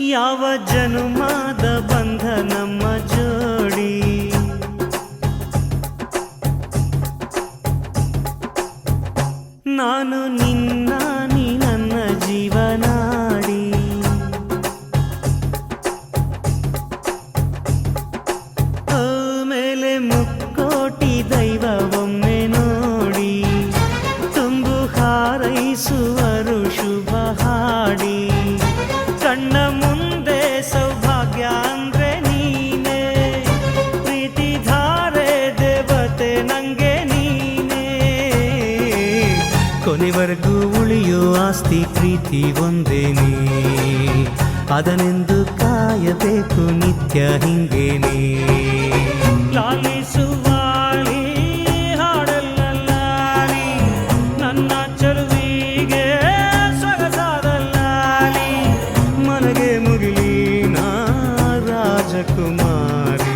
ಯಾವ ಜನುಮಾದ ಬಂಧ ನಮ್ಮ ಜೋಡಿ, ನಾನು ನಿನ್ನ ನೀ ನನ್ನ ಜೀವನಾಡಿ. ಮೇಲೆ ಮುಕ್ಕೋಟಿ ದೈವ ಒಮ್ಮೆ ನೋಡಿ, ತುಂಬು ಹಾರೈಸುವರು ಶುಭ ಹಾಡಿ. ಕಣ್ಣ ಮುಂದೆ ಸೌಭಾಗ್ಯ ಅಂದ್ರೆ ನೀನೇ, ಪ್ರೀತಿ ಧಾರೆ ದೇವತೆ ನಂಗೆ ನೀನೇ. ಕೊನೆವರೆಗೂ ಉಳಿಯೋ ಆಸ್ತಿ ಪ್ರೀತಿ ಒಂದೇನೇ, ಅದನೆಂದು ಕಾಯಬೇಕು ನಿತ್ಯ ಹಿಂಗೇನೆ. ಲಾಲಿಸುವಾಳಿ ಹಾಡಲ್ಲ ಲಾಲಿ, ನನ್ನ ಚಲುವಿಗೆ ಸೊಗಸಾದಲ್ಲಾಲಿ. ಮನಗೆ ಮುಗಿಲಿ ನಾ ರಾಜಕುಮಾರಿ.